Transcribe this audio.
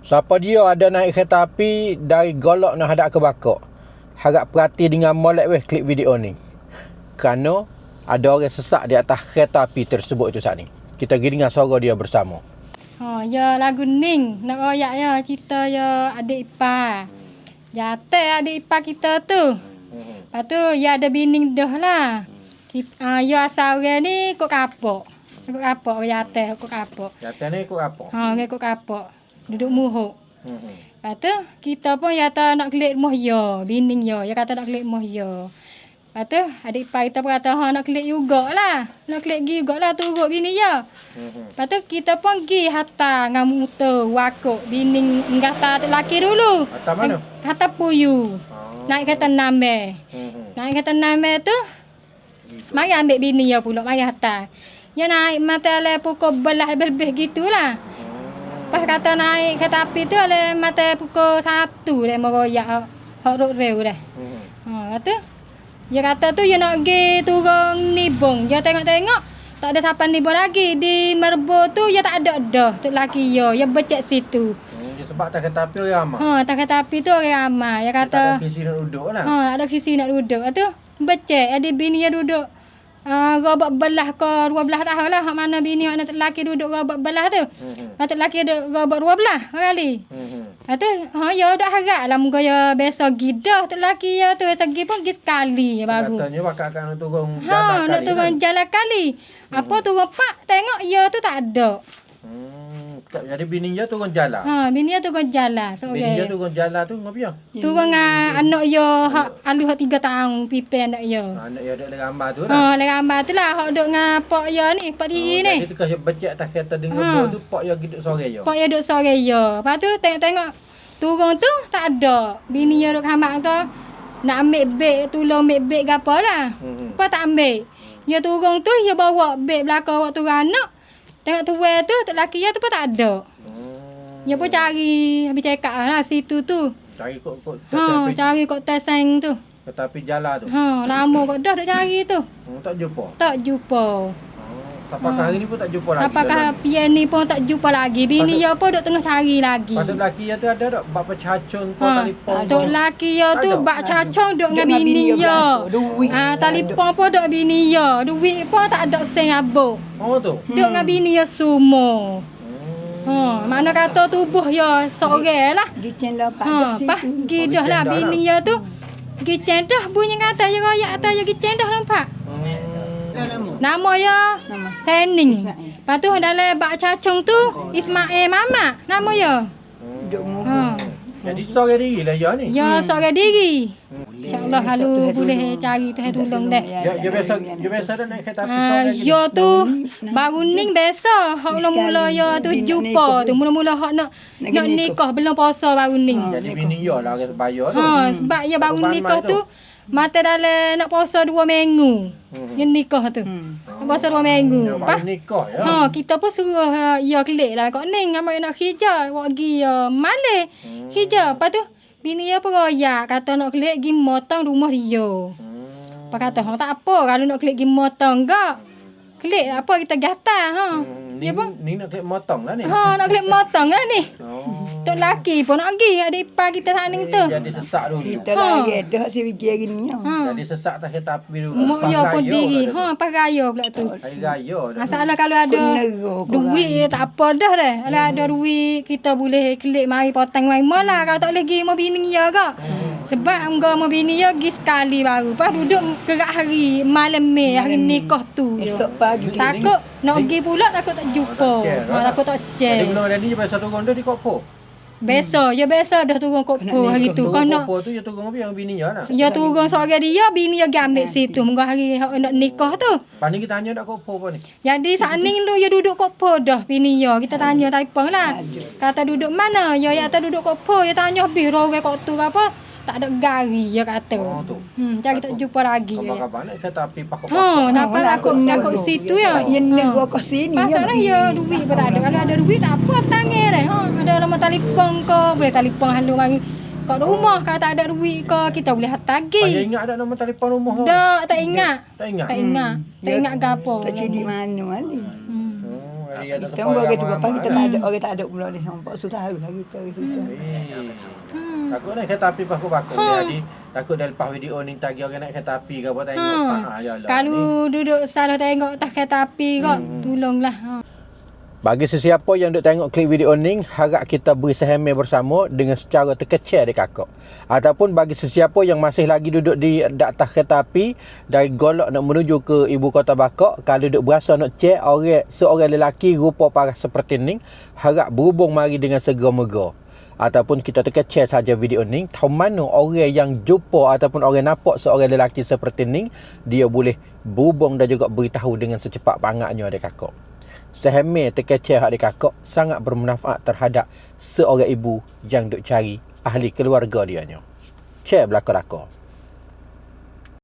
Siapa dia ada naik kereta api dari Golok nak hadap ke Bakok? Harap perhati dengan molek weh klip video ni. Kerana ada orang sesak di atas kereta api tersebut itu saat ni. Kita pergi dengar suara dia bersama. Ya lagu Ning. Nak royak ya cerita ya adik ipar. Jatuh adik ipar kita tu. Lepas tu ya ada bini dah lah. Ya asal orang ni ikut kapok. Ikut kapok jatuh ikut kapok. Jatuh ni ikut apa? Ikut kapok. Duduk muhuk. Lepas tu kita pun ya tak nak kelik moh ya. Bini ya. Ya kata nak kelik moh ya. Lepas tu adik ipar kita pun kata nak kelik jugalah. Nak kelik jugalah turut bini ya. Lepas tu kita pun pergi hantar dengan motor wakuk bini ngata lelaki dulu. Hantar mana? Hantar Puyu. Naik kereta Nambe. Naik kereta Nambe tu mari ambil bini ya pula. Mari hantar. Ya naik mata le pukul belah lebih gitulah. Pas kata naik kereta api tu le mata pukul 1 dah meroyak hak rok rel dah. Lepas tu dia kata tu dia nak pergi turun Nibong. Dia tengok-tengok tak ada siapa Nibong lagi. Di Merbo tu dia tak ada dah tu lelaki dia. Dia becek situ. Sebab tak kereta api orang ramai. Tak kereta api tu orang ramai. Dia kata tak ada kisi nak duduk lah. ada kisi nak duduk. Lepas tu becek ada bini dia duduk. Robot belah ke 12 tahun lah. Hak mana bini mana lelaki duduk robot belah tu. Nak lelaki duduk robot 12 kali. Lepas tu ya dah harap lah muka ya besok gidah tu lelaki ya tu segi pun pergi sekali ya baru. Katanya bakal nak turun jalan kali. Nak turun jalan kali. Apa turun pak tengok ya tu tak ada. Jadi bini dia turun jalan. Bini dia turun jalan. Bini dia turun jalan tu ngapi ya? Turun dengan anak dia hak alu hak 3 tahun pipi anak dia. Anak dia ada gambar tu lah. Gambar tu lah hak duk dengan pak dia ni, pak diri ni. Jadi tu kasi becek atas kereta dengan tu pak dia duduk sore je. Pak dia duk sore je. Lepas tu tengok-tengok turun tu tak ada. Bini dia duk hamak tu nak ambil beg, tolong ambil beg ke apa lah. Apa tak ambil. Dia turun tu dia bawa beg belakang waktu anak. Tengok tuan tu, lelaki dia tu pun tak ada. Dia pun cari, habis cakap lah situ tu. Cari kok cari kok teseng tu. Tetapi jalan tu. Lama kok dah duk cari tu. Tak jumpa. Tak jumpa. Apakah hari ni pun tak jumpa lagi? Apakah pian ni pun tak jumpa lagi. Bini dia pun duk tengah cari lagi. Pasal lelaki dia tu ada tak bak pecacun kau telefon. Tok lelaki dia tu bak cacong duk dengan bini dia. Telefon pun duk bini dia. Duit pun tak ada sen abuk. Tu. Duk dengan bini dia semua. Mana kata tubuh dia seorang lah. Gicen lah pak Pas pergi dah lah bini dia tu. Gicen dah bunyi kata dia royak atas dia gicen dah nampak. Nama dia Sening. Lepas tu dalam bak cacong tu Ismail Mamat nama dia. Jadi seorang diri lah dia ni. Ya seorang diri. InsyaAllah kalau boleh cari Tuhan tolong deh. Dia biasa dah naik kereta api seorang lagi. Ya tu baru ning biasa. Hak mula-mula ya tu jumpa tu. Mula-mula hak nak nikah belum puasa baru ning. Jadi bini dia lah orang bayar tu. Sebab dia baru nikah tu mata dalam nak puasa 2 minggu. Dia nikah tu. Nak puasa 2 minggu. Baru nikah ya. Kita pun suruh ya kelik lah kok ning amak nak hijau. Wak pergi Malay. Hijau. Lepas tu bini dia pun royak kata nak kelik pergi motong rumah dia. Apa kata tak apa kalau nak kelik pergi motong enggak. Kelik apa kita gatal Ni nak kelik motong lah ni. Nak kelik motong lah ni. Tok laki pun nak pergi adik ipar kita tak ning tu. Jadi sesak dulu. Kita lagi dah si pergi hari ni. Jadi sesak tak kereta api dulu. Mak ya pun diri. Pas raya pula tu. Hari raya dah. Masalah kalau ada duit tak apa dah dah. Kalau ada duit kita boleh kelik mari potong mai lah. Kalau tak boleh pergi mau bini dia ke. Sebab engkau mau bini dia pergi sekali baru. Pas duduk gerak hari malam hari nikah tu. Esok pagi. Takut nak pergi pula takut tak jumpa. Takut tak cek. Jadi guna dia ni biasa turun dia di Kopo. Biasa dah turun Kopo hari tu. Kau nak Kopo tu dia turun apa yang bini dia lah. dia turun seorang dia, bini dia ambil situ. Mungkin hari nak nikah tu. Lepas ni kita tanya dak Kopo apa ni? Jadi saat ni tu dia duduk Kopo dah bini dia. Kita tanya telefon lah. Kata duduk mana? Ya kata duduk Kopo. Dia tanya habis orang kok tu apa? Tak ada gari dia kata. Cari tak jumpa lagi. Kabar-kabar nak kereta api pakok. Nampak takut situ ya. Yang gua ke sini. Pasal ya duit pun tak ada. Kalau ada duit tak apa tangan dah. Ada nombor telefon ke, boleh telefon halu mari kat rumah. Kalau tak ada duit ke, kita boleh hantar lagi. Saya ingat ada nombor telefon rumah. Tak ingat. Tak ingat. Tak ingat ke apa. Tak cedi mana ni. Kita orang tu apa kita tak ada orang tak ada pula ni. Nampak susah hari kita susah. Takut naik kereta api bakut-bakut jadi takut dah lepas video ni tagi orang naik kereta api ke apa tengok yalah. Kalau duduk salah tengok tak kereta api kok, tolonglah. Bagi sesiapa yang duk tengok klip video ni, harap kita beri sehemil bersama dengan secara terkecil adik kakak. Ataupun bagi sesiapa yang masih lagi duduk di atas kereta api dari Golok nak menuju ke ibu kota Bakok, kalau duk berasa nak cek seorang lelaki rupa parah seperti ni, harap berhubung mari dengan segera-mega. Ataupun kita terkecil saja video ni, tahu mana orang yang jumpa ataupun orang nampak seorang lelaki seperti ni, dia boleh berhubung dan juga beritahu dengan secepat pangatnya adik kakak. Sehemil terkecil adik kakak sangat bermanfaat terhadap seorang ibu yang duk cari ahli keluarga dianya. Cek belakang-belakang.